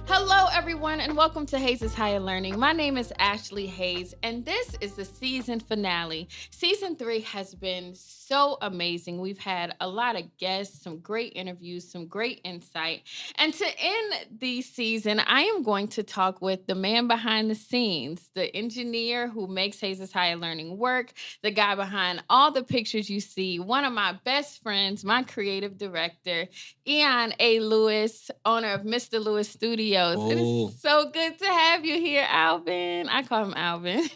Hello, everyone, and welcome to Hayes' Higher Learning. My name is Ashley Hayes, and this is the season finale. Season 3 has been so amazing. We've had a lot of guests, some great interviews, some great insight. And to end the season, I am going to talk with the man behind the scenes, the engineer who makes Hayes' Higher Learning work, the guy behind all the pictures you see, one of my best friends, my creative director, Eon A. Lewis, owner of Mr. Lewis Studios. It is Oh, so good to have you here, Alvin. I call him Alvin.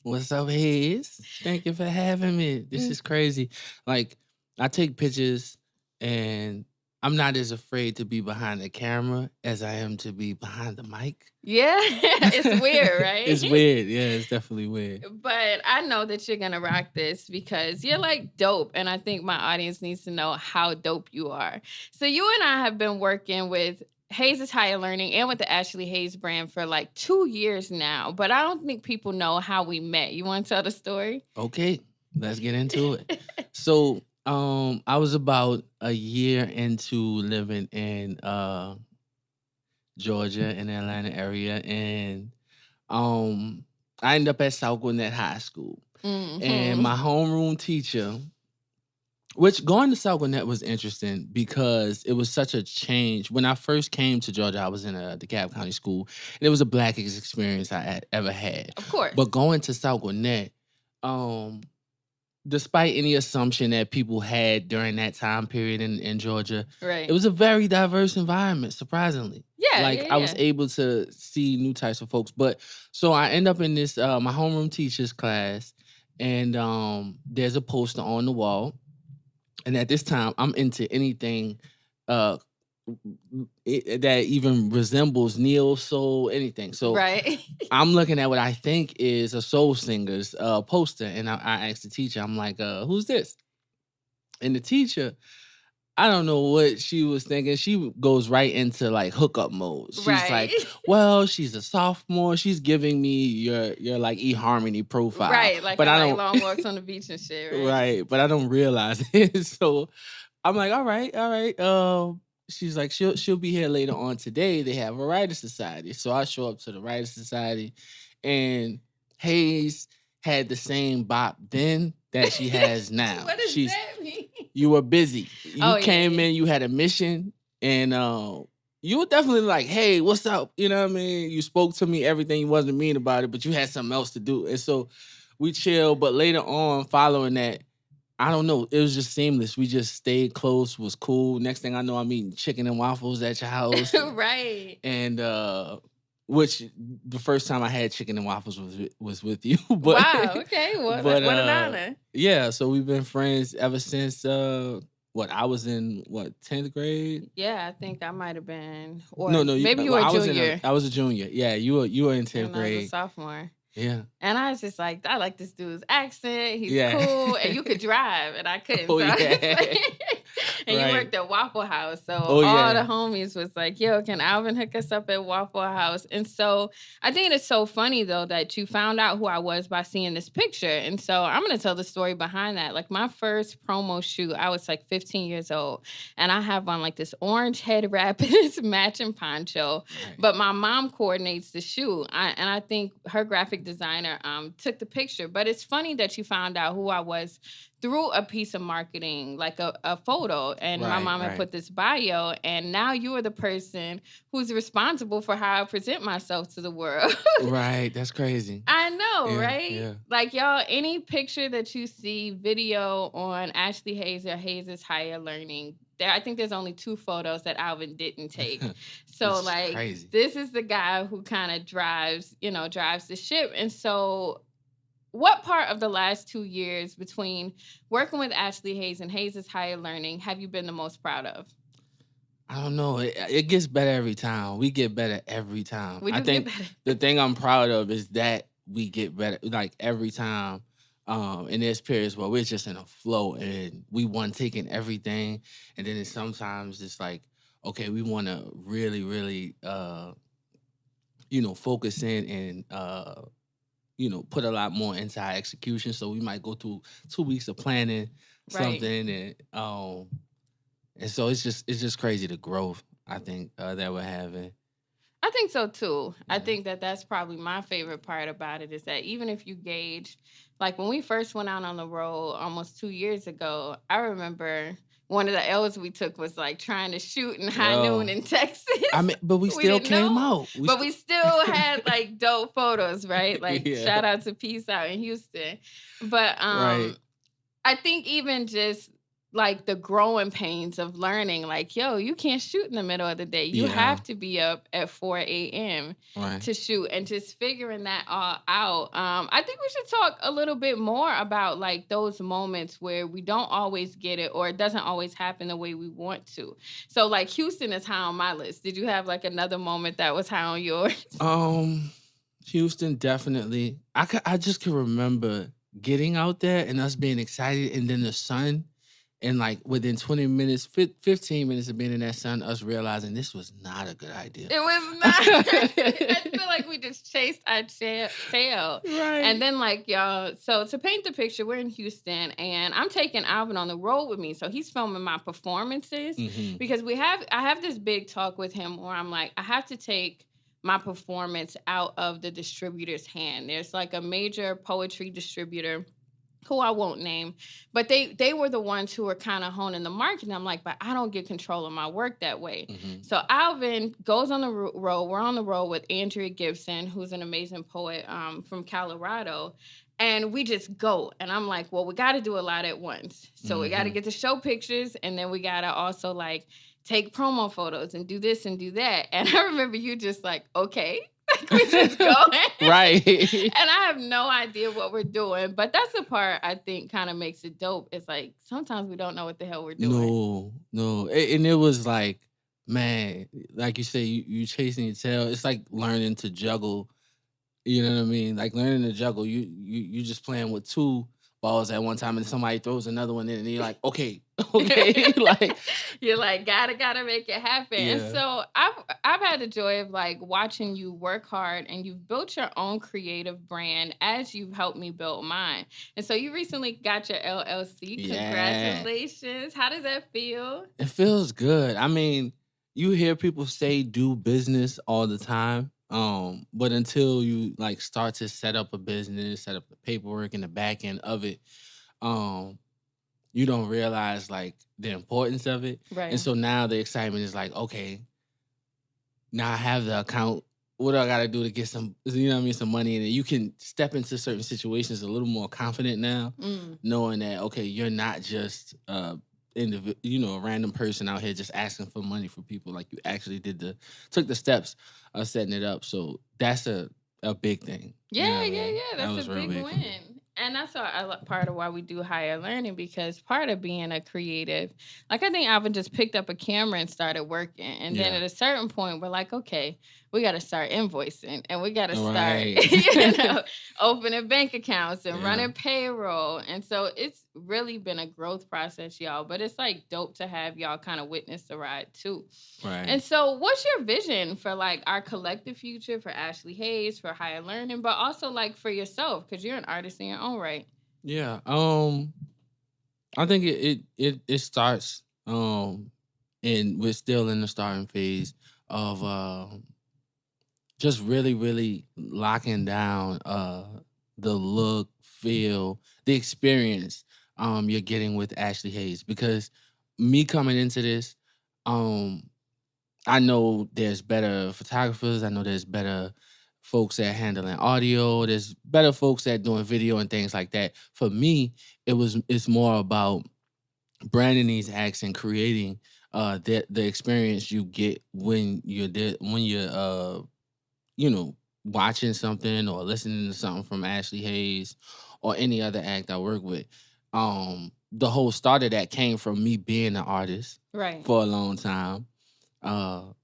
what's up, Hayes? Thank you for having me. This Mm, is crazy. Like, I take pictures and I'm not as afraid to be behind the camera as I am to be behind the mic. yeah, it's weird, right? It's weird. Yeah, it's definitely weird. But I know that you're gonna rock this because you're like dope, and I think my audience needs to know how dope you are. So you and I have been working with Hayes' Higher Learning and with the Ashley Hayes brand for like 2 years now, but I don't think people know how we met. You want to tell the story? Okay, let's get into it. So, I was about a year into living in Georgia in the Atlanta area, and um I ended up at South Gwinnett High School. And Hmm. my homeroom teacher, which going to South Gwinnett was interesting because it was such a change. When I first came to Georgia, I was in a DeKalb County school, and it was the blackest experience I had ever had. Of course. But going to South Gwinnett, um, despite any assumption that people had during that time period in Georgia, it Right. was a very diverse environment, surprisingly. Yeah, Like yeah, I was yeah. able to see new types of folks. But so I end up in this my homeroom teachers class, and there's a poster on the wall. And at this time, I'm into anything uh that even resembles neo soul, anything. So Right. I'm looking at what I think is a soul singer's poster, and I asked the teacher, I'm like, who's this? And the teacher, I don't know what she was thinking. She goes right into like hookup mode. She's Right. like, well, she's a sophomore. She's giving me your like eHarmony profile. Right. Like But I I like don't long walks on the beach and shit, right? right, but I don't realize it. So I'm like, all right, all right. She's like, she'll be here later on today. They have a writer society. So I show up to the writer society, and Hayes had the same bop then that she has now. What does that mean? You were busy. You Oh yeah, came yeah. in, you had a mission, and you were definitely like, hey, what's up? You know what I mean? You spoke to me, everything, you wasn't mean about it, but you had something else to do. And so we chill. But later on, following that, I don't know. It was just seamless. We just stayed close, was cool. Next thing I know, I'm eating chicken and waffles at your house. Right. And which the first time I had chicken and waffles was with you. but Wow. Okay. but What an honor. yeah, so we've been friends ever since what I was in what 10th grade? Yeah, I think I might have been, No, or no, maybe you well, were a junior I was a junior. Yeah, you were in 10th and I was a grade. sophomore. Yeah. And I was just like, I like this dude's accent. He's Yeah. cool. And you could drive, and I couldn't. Oh So I was yeah. like, and you Right. worked at Waffle House. So Oh all the yeah. homies was like, yo, can Alvin hook us up at Waffle House? And so I think it's so funny, though, that you found out who I was by seeing this picture. And so I'm going to tell the story behind that. Like my first promo shoot, I was like 15 years old. And I have on like this orange head wrap and this matching poncho. Right. But my mom coordinates the shoot, and I think her graphic designer took the picture. But it's funny that you found out who I was through a piece of marketing, like a photo. And my Right, mom had right. put this bio, and now you are the person who's responsible for how I present myself to the world. Right, that's crazy. I know, Yeah, right? yeah. Like y'all, any picture that you see, video on Ashley Hayes or Hayes' Higher Learning, there I think there's only two photos that Alvin didn't take. So It's like crazy. this is the guy who kind of drives, drives the ship. And so what part of the last 2 years between working with Ashley Hayes and Hayes' Higher Learning have you been the most proud of? I don't know. It gets better every time. We get better every time. We I do get think better. the thing I'm proud of is that we get better like every time. And there's periods where we're just in a flow and we want taking everything, and then sometimes it's like, okay, we want to really, really, focus in and put a lot more into our execution. So we might go through 2 weeks of planning Right. something, and so it's just crazy the growth I think that we're having. I think so too. I Yeah. think that that's probably my favorite part about it is that even if you gauge, like when we first went out on the road almost 2 years ago, I remember one of the L's we took was like trying to shoot in high noon Yo. in Texas. I mean, but we We still didn't came know, out. We but still we still had like dope photos, right? Like Yeah. shout out to Peace Out in Houston. But Right. I think even just like the growing pains of learning, like, yo, you can't shoot in the middle of the day. You Yeah. have to be up at 4 a.m. Right. to shoot and just figuring that all out. I think we should talk a little bit more about like those moments where we don't always get it or it doesn't always happen the way we want to. So, like, Houston is high on my list. Did you have like another moment that was high on yours? Um, Houston definitely. I just can remember getting out there and us being excited, and then the sun, and like within 20 minutes, 15 minutes of being in that sun, us realizing this was not a good idea. It was not. I feel like we just chased our tail. And Right. then, like, y'all, so to paint the picture, we're in Houston and I'm taking Alvin on the road with me. So he's filming my performances Hmm. because I have this big talk with him where I'm like, I have to take my performance out of the distributor's hand. There's like a major poetry distributor who I won't name, but they were the ones who were kind of honing the market. And I'm like, but I don't get control of my work that way. Hmm. So Alvin goes on the road. We're on the road with Andrea Gibson, who's an amazing poet from Colorado. And we just go. And I'm like, well, we got to do a lot at once. So we got to Hmm. get to show pictures. And then we got to also like take promo photos and do this and do that. And I remember you just like, okay, like we just going. Right. And I have no idea what we're doing, but that's the part I think kind of makes it dope. It's like sometimes we don't know what the hell we're doing. No, no. And it was like, man, like you say, you chasing your tail. It's like learning to juggle. You know what I mean? Like learning to juggle. You just playing with two balls at one time, and somebody throws another one in, and you're like, okay, okay, like You're like gotta make it happen. And yeah, so I've had the joy of like watching you work hard and you've built your own creative brand as you've helped me build mine. And so you recently got your LLC. yeah. Congratulations. How does that feel? It feels good. I mean, you hear people say do business all the time. But until you like start to set up a business, set up the paperwork and the back end of it, um, you don't realize like the importance of it. And Right. so now the excitement is like, okay, now I have the account. What do I got to do to get some, you know what I mean, some money in it? You can step into certain situations a little more confident now, Mm. knowing that okay, you're not just a random person out here just asking for money for people. Like you actually took the steps of setting it up. So that's a big thing. You know Yeah, what I yeah, mean? yeah. That That's a was real big big for me. win. And that's part of why we do higher learning because part of being a creative, like I think Alvin just picked up a camera and started working. And then Yeah. at a certain point, we're like, okay, we got to start invoicing and we got to All start, right. opening bank accounts and Yeah. running payroll. And so it's really been a growth process, y'all. But it's like dope to have y'all kind of witness the ride too. Right. And so, what's your vision for like our collective future for Ashley Hayes, for higher learning, but also like for yourself because you're an artist in your own right? Yeah. I think it starts and we're still in the starting phase of just really really locking down the look, feel, the experience you're getting with Ashley Hayes because me coming into this um I know there's better photographers, I know there's better folks at handling audio, there's better folks at doing video and things like that. For me, it's more about branding these acts and creating the experience you get when you're you know watching something or listening to something from Ashley Hayes or any other act I work with. The whole start of that came from me being an artist Right. for a long time.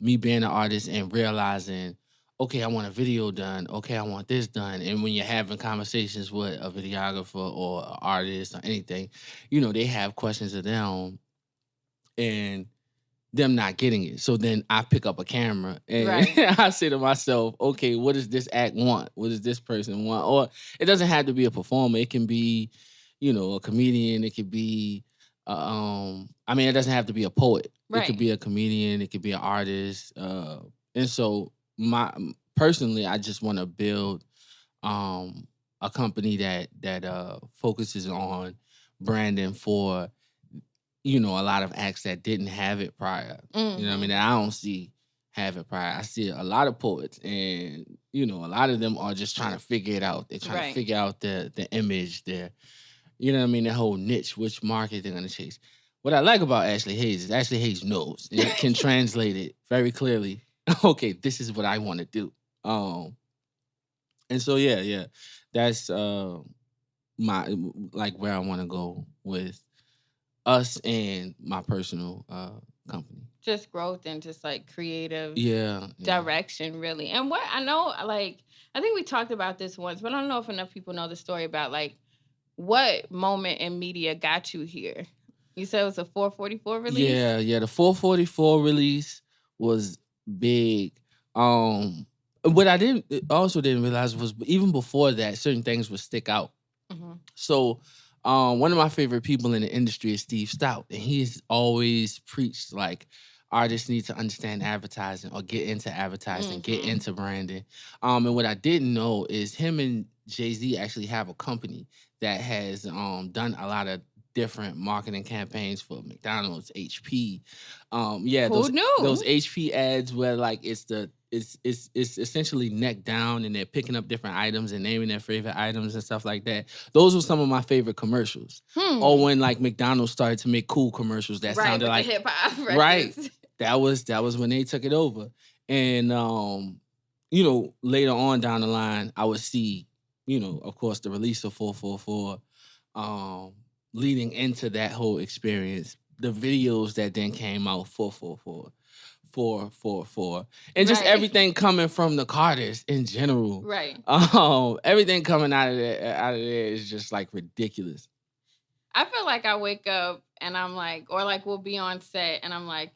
Me being an artist and realizing, okay, I want a video done. Okay, I want this done. And when you're having conversations with a videographer or an artist or anything, they have questions of them and them not getting it. So then I pick up a camera and Right. I say to myself, okay, what does this act want? What does this person want? Or it doesn't have to be a performer. It can be, a comedian. It could be, I mean, it doesn't have to be a poet. It could Right. be a comedian. It could be an artist. And so my personally, I just want to build um a company that focuses on branding for a lot of acts that didn't have it prior. You know what I mean? Mhm. That I don't see have it prior. I see a lot of poets, and a lot of them are just trying to figure it out. They're trying to Right. figure out the image, you know what I mean, the whole niche, which market they're gonna chase. What I like about Ashley Hayes is Ashley Hayes knows and can translate it very clearly. Okay, this is what I want to do. And so yeah, that's my like where I want to go with us and my personal company. Just growth and just like creative Yeah. direction, really. And what I know, like, I think we talked about this once, but I don't know if enough people know the story about like what moment in media got you here. You said it was a 444 release? Yeah. The 444 release was big. What I didn't also didn't realize was even before that, certain things would stick out. Hmm. So, one of my favorite people in the industry is Steve Stout, and he's always preached like artists need to understand advertising or get into advertising, get Hmm. into branding. And what I didn't know is him and Jay Z actually have a company that has done a lot of different marketing campaigns for McDonald's, HP. Yeah, Who those knew? HP ads where like it's essentially neck down and they're picking up different items and naming their favorite items and stuff like that. Those were some of my favorite commercials. Or Hmm. when like McDonald's started to make cool commercials that Right, sounded with the like hip hop right. records. That was when they took it over. And later on down the line, I would see, of course, the release of 444, um, leading into that whole experience, the videos that then came out 444. 444 and just Right. everything coming from the Carters in general. Right. Everything coming out of there is just like ridiculous. I feel like I wake up and I'm like, or like we'll be on set and I'm like,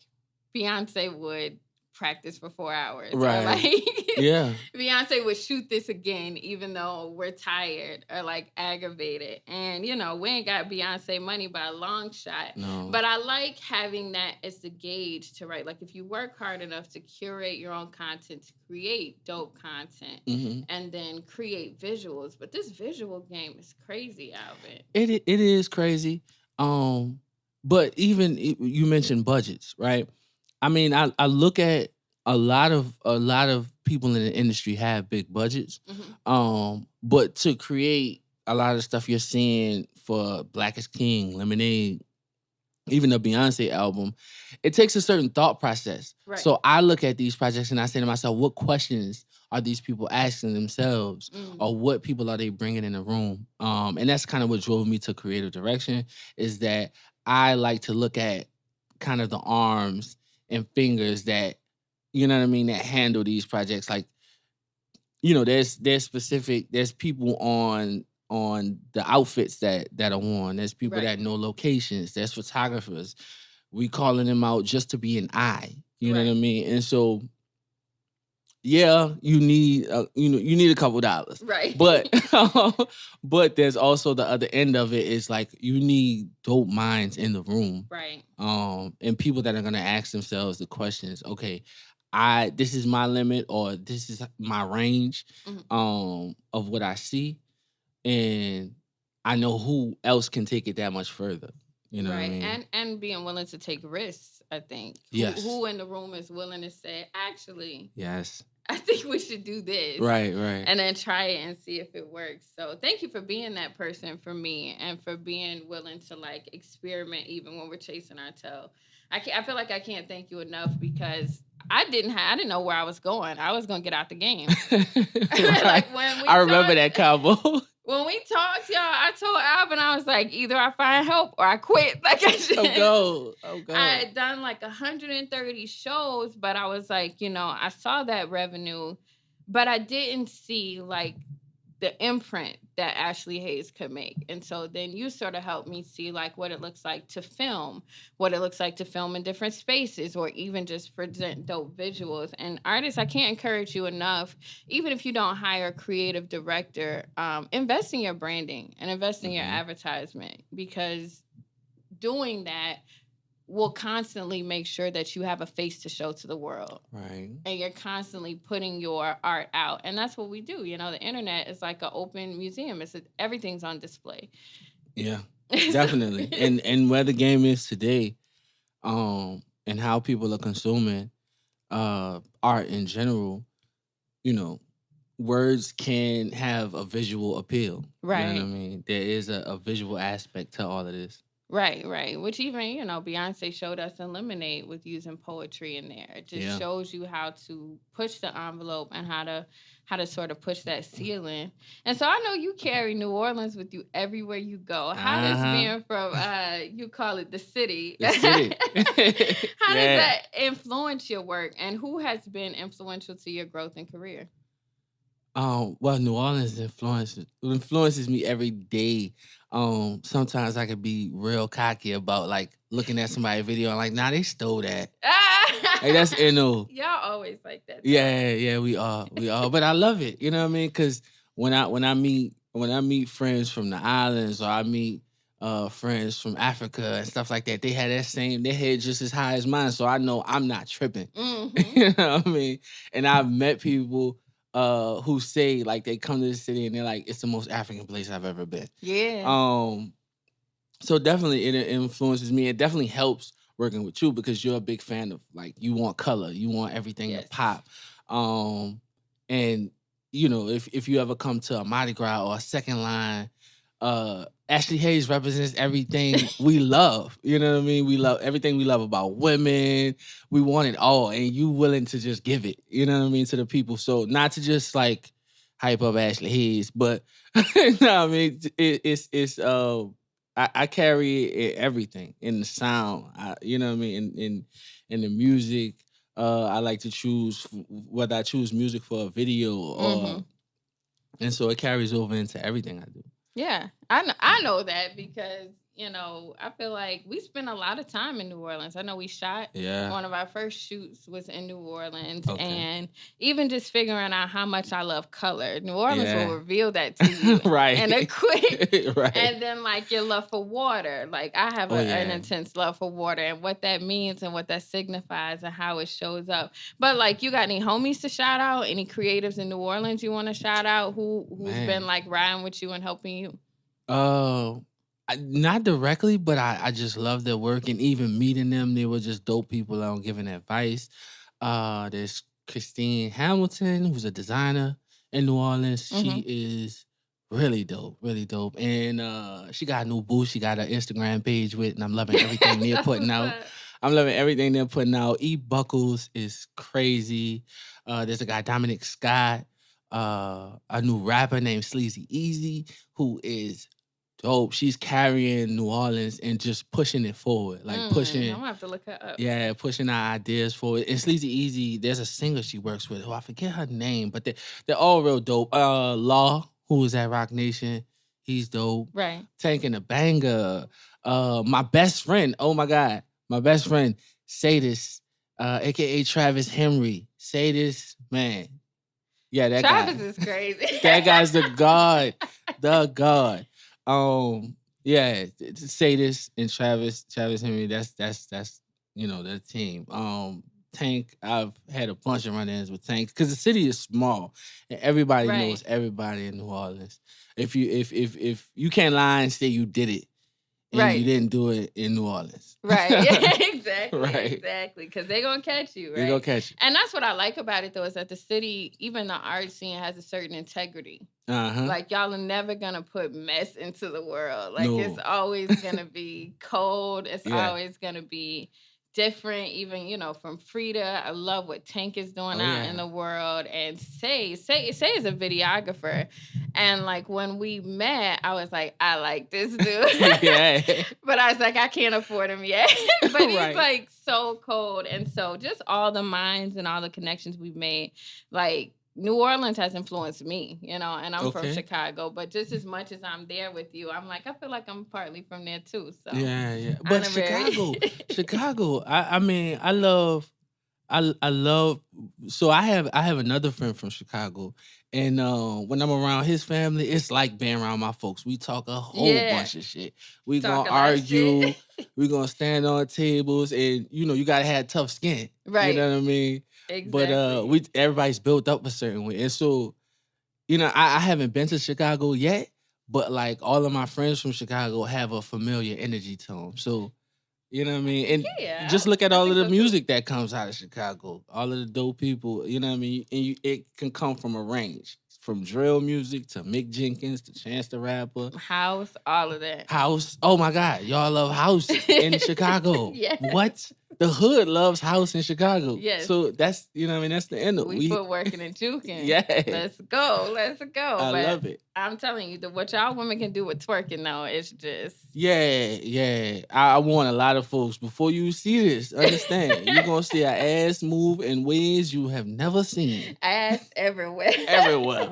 Beyonce would practice for 4 hours, or like Right. Yeah. Beyonce would shoot this again, even though we're tired or like aggravated. And we ain't got Beyonce money by a long shot. No. But I like having that as the gauge to write. Like if you work hard enough to curate your own content, to create dope content, Hmm. and then create visuals. But this visual game is crazy, Alvin. It is crazy. Um, but even you mentioned budgets, right? I mean, I look at a lot of people in the industry have big budgets. Hmm. But to create a lot of stuff you're seeing for Black is King, Lemonade, even the Beyonce album, it takes a certain thought process. Right. So I look at these projects and I say to myself, what questions are these people asking themselves, Mm. or what people are they bringing in the room? And that's kind of what drove me to creative direction. Is that I like to look at kind of the arms and fingers that what I mean, that handle these projects. Like there's people on the outfits that are worn. There's people Right. that know locations. There's photographers. We calling them out just to be an eye. You know what I Right. mean? And so yeah, you need a couple dollars, Right. but but there's also the other end of it is like you need dope minds in the room, Right. and people that are gonna ask themselves the questions. Okay, I this is my limit or this is my range, Mhm. of what I see, and I know who else can take it that much further. You know what I Right. mean? And being willing to take risks, I think. Who Yes. who in the room is willing to say, actually, Yes. I think we should do this, Right. and then try it and see if it works. So thank you for being that person for me and for being willing to like experiment even when we're chasing our tail. I feel like I can't thank you enough because I didn't know where I was going. I was gonna get out the game. Right. Like when I we remember talked that combo. when we talked, y'all, I told Alvin I was like, either I find help or I quit. Like I'm go. I'm I go. had done like 130 shows, but I was like, I saw that revenue, but I didn't see like the imprint that Ashley Hayes could make. And so then you sort of helped me see like what it looks like to film, what it looks like to film in different spaces or even just present dope visuals. And artists, I can't encourage you enough, even if you don't hire a creative director, invest in your branding and invest in your Hmm. advertisement because doing that will constantly make sure that you have a face to show to the world. Right. And you're constantly putting your art out. And that's what we do. You know, the internet is like an open museum. Everything's on display. Yeah. So, Definitely. And where the game is today, and how people are consuming art in general, you know, words can have a visual appeal. You know what I right. mean? There is a visual aspect to all of this. Right, right. Which even, Beyonce showed us in Lemonade with using poetry in there. It just Yeah. shows you how to push the envelope and how to sort of push that ceiling. And so I know you carry New Orleans with you everywhere you go. How does Uh-huh. being from you call it the city, The city. how does Yeah. that influence your work, and who has been influential to your growth and career? Well, New Orleans influences me every day. Sometimes I could be real cocky about like looking at somebody's video and like, nah, they stole that. Like that's NO. Y'all always like that though. Yeah, yeah, we are. But I love it. You know what I mean? Because when I meet friends from the islands, or I meet friends from Africa and stuff like that, they had that same, their head just as high as mine. So I know I'm not tripping. Mm-hmm. You know what I mean? And I've met people who say like they come to the city and they're like, it's the most African place I've ever been. Yeah. Um so definitely it influences me. It definitely helps working with you because you're a big fan of like you want color, you want everything to Yes. pop. Um and if you ever come to a Mardi Gras or a second line, Ashley Hayes represents everything we love. You know what I mean? We love everything we love about women. We want it all, and you willing to just give it, you know what I mean, to the people. So not to just like hype up Ashley Hayes, but no, I mean I carry everything in the sound. You know what I mean? In the music. I like to choose whether I choose music for a video Mm-hmm. or, and so it carries over into everything I do. Yeah, I know that because I feel like we spent a lot of time in New Orleans. I know we shot Yeah. one of our first shoots was in New Orleans, Okay. and even just figuring out how much I love color, New Orleans will Yeah. reveal that to you Right. in a quick. Right. And then like your love for water, like I have Oh an yeah. intense love for water and what that means and what that signifies and how it shows up. But like, you got any homies to shout out? Any creatives in New Orleans you want to shout out? Who's been Man. like riding with you and helping you? Uh, not directly, but I just love their work, and even meeting them, they were just dope people on giving advice. There's Christine Hamilton, who's a designer in New Orleans. Mm-hmm. She is really dope, and she got a new boo. She got an Instagram page with, and I'm loving everything they're That's putting what's out. up. I'm loving everything they're putting out. E Buckles is crazy. There's a guy Dominic Scott, a new rapper named Sleazy Easy, who is dope. She's carrying New Orleans and just pushing it forward, like I'm pushing, gonna have to look her up. yeah, pushing our ideas forward. And Sleazy Easy, there's a singer she works with who I forget her name, but they're all real dope. Law, who is at Rock Nation, he's dope. Right. Tank and a banger. My best friend, oh my God, my best friend, Sadis, aka Travis Henry. Sadis, man. Yeah, that Travis guy. is crazy. That guy's the god. The god. Yeah, to say this and Travis Henry, that's the team. Tank, I've had a bunch of run-ins with Tank because the city is small and everybody Right. knows everybody in New Orleans. If you can't lie and say you did it and you Right. didn't do it in New Orleans. Right. Exactly. Right. Exactly. Because they're gonna catch you, They go right? catch you. And that's what I like about it though, is that the city, even the art scene, has a certain integrity. Uh-huh. Like y'all are never gonna put mess into the world. Like it's No. always gonna be cold. It's Yeah. always gonna be different. Even from Frida, I love what Tank is doing Oh out in yeah. the world. And Say is a videographer. And like when we met, I was like, I like this dude. Yeah. But I was like, I can't afford him yet. But he's Right. like so cold. And so just all the minds and all the connections we've made, like New Orleans has influenced me, and I'm from Okay. Chicago, but just as much as I'm there with you, I'm like, I feel like I'm partly from there too. So Yeah, yeah. But honorary. Chicago, I mean, I love I love so I have another friend from Chicago, and when I'm around his family, it's like being around my folks. We talk a whole Yeah, bunch of shit. We talk gonna a lot of shit. argue. We gonna stand on tables, and you gotta have tough skin. You Right. know what I mean? But Exactly. we everybody's built up a certain way, and so I haven't been to Chicago yet, but like all of my friends from Chicago have a familiar energy to them. So you know what I mean? And Yeah, just look at I all of think the so too. music that comes out of Chicago, all of the dope people, you know what I mean? And it can come from a range, from drill music to Mick Jenkins to Chance the Rapper, House, all of that. house. Oh my God, y'all love house in Chicago. Yes. What? The hood loves house in Chicago. Yes. So that's, what I mean? That's the end of We footworking and juking. yeah, Let's go. Let's go. I But love it. I'm telling you, what y'all women can do with twerking though, it's just Yeah, yeah. I want a lot of folks before you see this. Understand, you're gonna see an ass move in ways you have never seen ass everywhere. everywhere.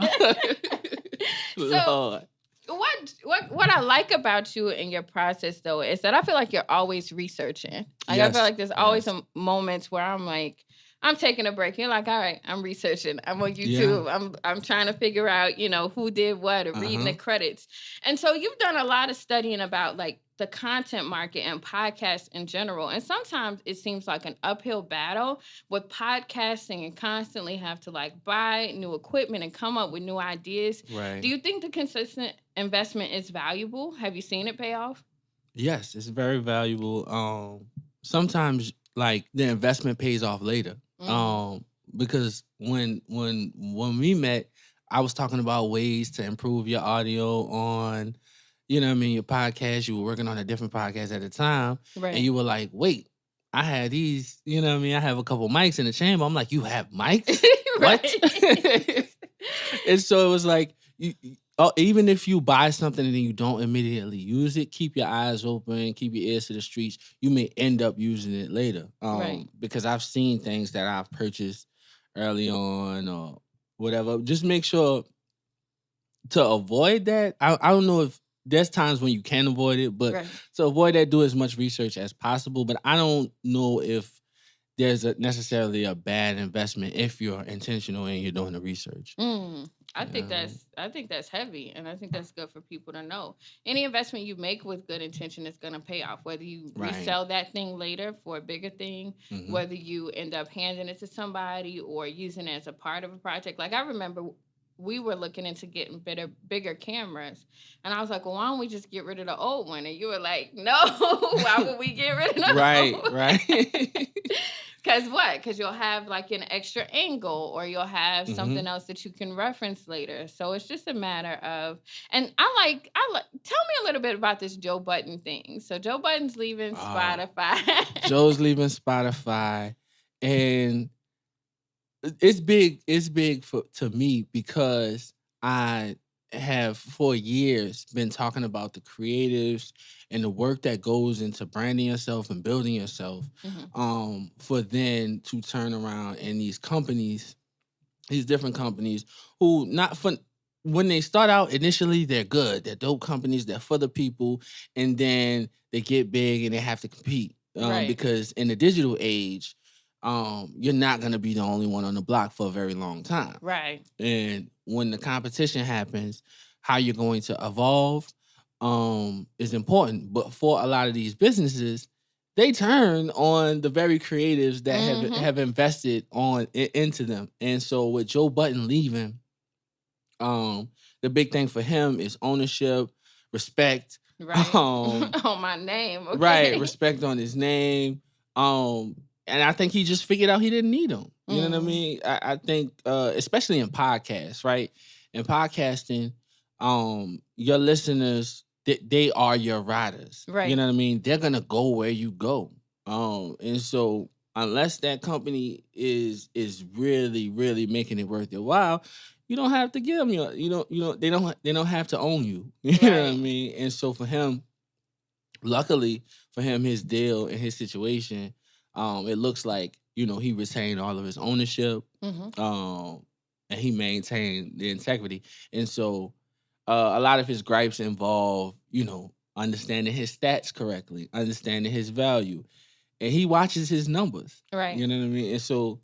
So Lord, what I like about you and your process though is that I feel like you're always researching. Like I feel yes, like there's always yes, some moments where I'm like, I'm taking a break. You're like, all right, I'm researching. I'm on yeah, YouTube. I'm trying to figure out, who did what or uh reading the huh, credits. And so you've done a lot of studying about like the content market and podcasts in general. And sometimes it seems like an uphill battle with podcasting and constantly have to like buy new equipment and come up with new ideas. Do right. you think the consistent investment is valuable? Have you seen it pay off? Yes, it's very valuable. Sometimes like the investment pays off later. Mm, Because when we met, I was talking about ways to improve your audio on, your podcast. You were working on a different podcast at the time, and right. you were like, "Wait, I had these. I have a couple mics in the chamber." I'm like, "You have mics? What?" right. And so it was like even if you buy something and then you don't immediately use it, keep your eyes open, keep your ears to the streets. You may end up using it later. right. Because I've seen things that I've purchased early on or whatever. Just make sure to avoid that. I don't know if there's times when you can avoid it, but Right. to avoid that, do as much research as possible. But I don't know if there's necessarily a bad investment if you're intentional and you're doing the research. Mm, I You know think what I mean? that's heavy, and I think that's good for people to know. Any investment you make with good intention is going to pay off. Whether you Right. resell that thing later for a bigger thing, Hmm. whether you end up handing it to somebody or using it as a part of a project. Like I remember we were looking into getting bigger cameras, and I was like, "Well, why don't we just get rid of the old one?" And you were like, "No, why would we get rid of the old Right, one?" right. Cause what? Cause you'll have like an extra angle, or you'll have Hmm. something else that you can reference later. So it's just a matter of. And I like. Tell me a little bit about this Joe Button thing. So Joe Button's leaving Oh, Spotify. Joe's leaving Spotify, and it's big. It's big for to me because I have for years been talking about the creatives and the work that goes into branding yourself and building yourself. Mhm. For then to turn around and these different companies who not for when they start out initially they're good, they're dope companies, they're for the people, and then they get big and they have to compete, Right. because in the digital age, you're not going to be the only one on the block for a very long time, Right. and when the competition happens, how you're going to evolve is important. But for a lot of these businesses, they turn on the very creatives that have Mm-hmm. have invested into them. And so with Joe Button leaving, the big thing for him is ownership, respect, Right. um, On my name. right, Okay. respect on his name. And I think he just figured out he didn't need them. You know what I Mm. mean? I think especially in podcasts, right? In podcasting, your listeners, they are your riders. You Right. know what I mean? They're gonna go where you go. And so unless that company is really, really making it worth your while, you don't have to give them your, they don't have to own you. You know what I Right. mean? And so for him, luckily for him, his deal and his situation, it looks like he retained all of his ownership, Mm-hmm. um, and he maintained the integrity. And so, a lot of his gripes involve, understanding his stats correctly, understanding his value, and he watches his numbers. Right. You know what I mean? And so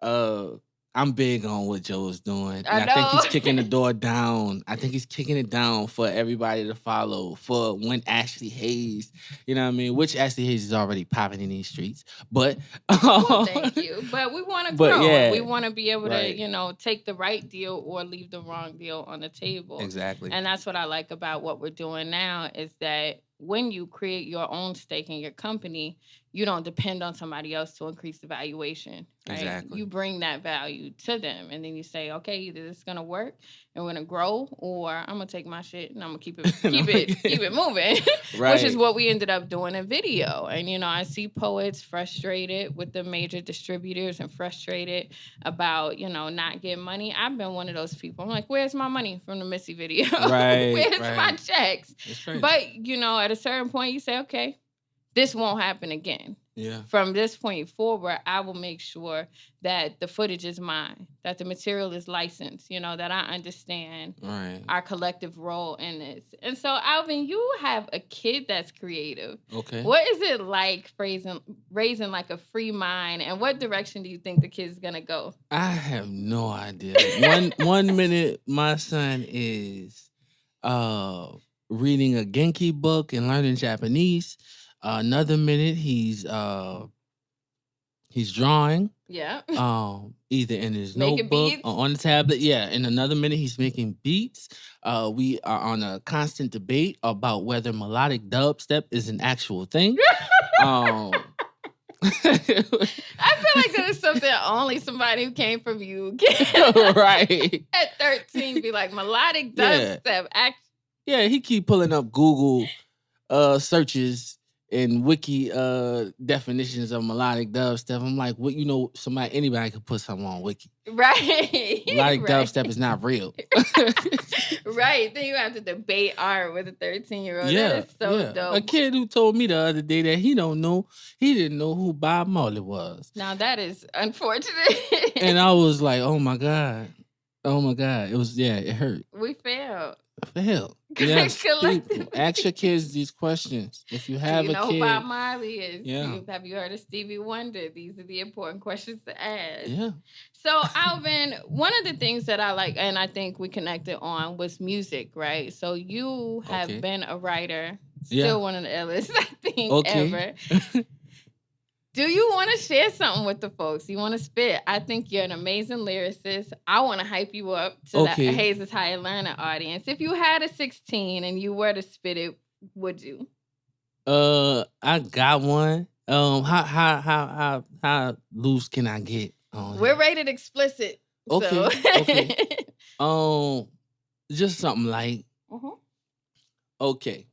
uh I'm big on what Joe's doing. And I I think know. he's kicking the door down. I think he's kicking it down for everybody to follow for when Ashley Hayes, you know what I mean? Which Ashley Hayes is already popping in these streets. But Well, thank you. But we want to but grow and we yeah, want to be able to, right. take the right deal or leave the wrong deal on the table. Exactly. And that's what I like about what we're doing now is that when you create your own stake in your company, you don't depend on somebody else to increase the valuation, right? Exactly. You bring that value to them and then you say, okay, either this is going to work and we're going to grow, or I'm going to take my shit and I'm going to keep it moving, which is Right. what we ended up doing in video. And I see poets frustrated with the major distributors and frustrated about not getting money. I've been one of those people. I'm like, where's my money from the Missy video? Right. Where's my Right. checks? It's crazy. But at a certain point you say, okay, this won't happen again. Yeah. From this point forward, I will make sure that the footage is mine, that the material is licensed, that I understand Right. our collective role in this. And so, Alvin, you have a kid that's creative. Okay. What is it like raising like a free mind, and what direction do you think the kid's gonna go? I have no idea. One minute my son is uh reading a Genki book and learning Japanese. Another minute he's drawing. Yeah. Either in his Making notebook beats. or on the tablet. Yeah. In another minute he's making beats. We are on a constant debate about whether melodic dubstep is an actual thing. um I feel like there's something only somebody who came from you can right. at 13 be like melodic Yeah. dubstep. Yeah, he keep pulling up Google searches and wiki definitions of melodic dubstep. I'm like, what anybody could put something on wiki. Right. Melodic Right. dubstep is not real. Right. Then you have to debate art with a 13-year-old. Yeah, That is so yeah. dope. A kid who told me the other day that he didn't know who Bob Marley was. Now that is unfortunate. And I was like, oh my God. It hurt. We failed. Failed. Yes, people, Collectively. ask your kids these questions. If you Do have you a know who kid, Bob Marley is? yeah, Have you heard of Stevie Wonder? These are the important questions to ask. yeah, So, Alvin, one of the things that I like, and I think we connected on, was music, right? So you have okay, been a writer, still yeah, one of the illest, I think, okay. ever. Do you want to share something with the folks? You want to spit? I think you're an amazing lyricist. I want to hype you up to the Okay. Hayes' Higher Learner audience. If you had a 16 and you were to spit it, would you? I got one. How loose can I get on We're here? rated explicit. Okay, So. okay. Just something like Mhm. okay.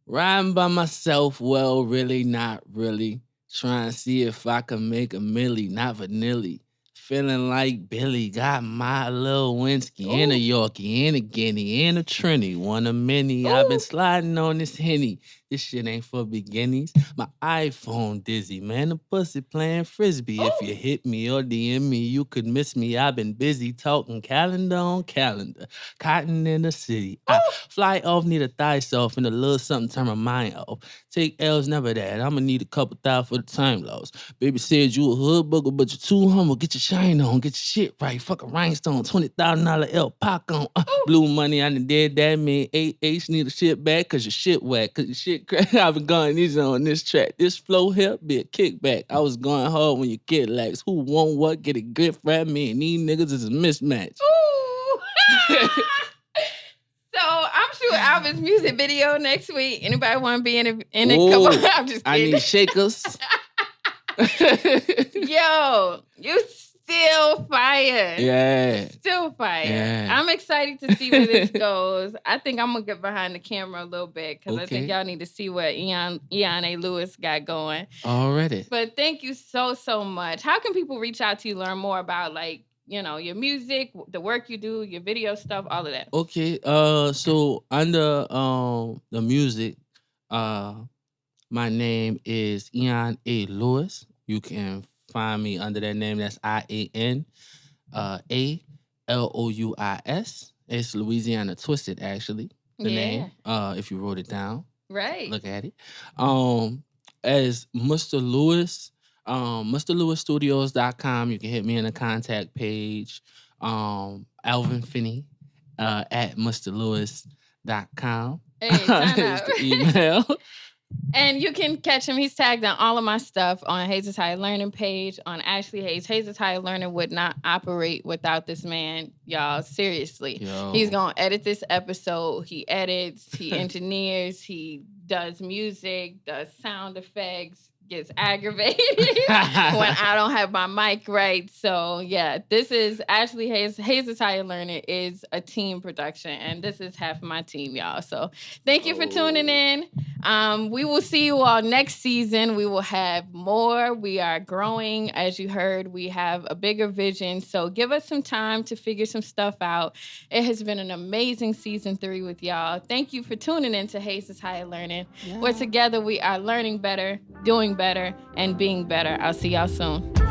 Riding by myself, well, really, not really. Trying to see if I can make a milli, not vanilli. Feeling like Billy got my little Winsky and a Ooh. Yorkie and a Guinea and a Trini. One of many. I've been Ooh. sliding on this Henny. This shit ain't for beginnings. My iPhone dizzy, man. The pussy playing frisbee. If Ooh. you hit me or DM me, you could miss me. I've been busy talking calendar on calendar. Cotton in the city. I Ooh. fly off, need a thigh off, and a little something turn my mind off. Take L's, never that. I'ma need a couple thousand for the time loss. Baby said you a hood bugger, but you're too humble. Get your shine on, get your shit right. Fuck a rhinestone, $20,000 L Pac on. Blue money, I done did that. Man, H need a shit back, cause your shit whack, cause your shit crack. I've been going easy on this track. This flow here be a kickback. I was going hard when you get lax. Who want what? Get it good for me. And these niggas is a mismatch. Ooh. So I'm shooting Alvin's music video next week. Anybody want to be in it? Come on. I'm just kidding. I need shakers. Yo, you still fire. Yeah. Still fire. Yeah. I'm excited to see where this goes. I think I'm gonna get behind the camera a little bit because I think Okay. y'all need to see what Eon A. Lewis got going. Already. But thank you so much. How can people reach out to you, learn more about your music, the work you do, your video stuff, all of that? Okay. So under the music, my name is Eon A. Lewis. You can find me under that name. That's IAN ALOUIS. It's Louisiana Twisted, actually. The name. If you wrote it down. Right. Look at it. as Mr. Lewis, MrLewisStudios.com. You can hit me in the contact page. Alvin Finney at MrLewis.com Hey, turn is up. the email. And you can catch him. He's tagged on all of my stuff on Hayes' Higher Learning page, on Ashley Hayes. Hayes' Higher Learning would not operate without this man, y'all. Seriously. He's Yo. going to edit this episode. He edits, he engineers, he does music, does sound effects, gets aggravated when I don't have my mic right. So, yeah, this is Ashley Hayes. Hayes' Higher Learning is a team production, and this is half of my team, y'all. So, thank you for tuning in. We will see you all next season. We will have more. We are growing. As you heard, we have a bigger vision. So give us some time to figure some stuff out. It has been an amazing season 3 with y'all. Thank you for tuning in to Hayes' Higher Learning, where together we are learning better, doing better, and being better. I'll see y'all soon.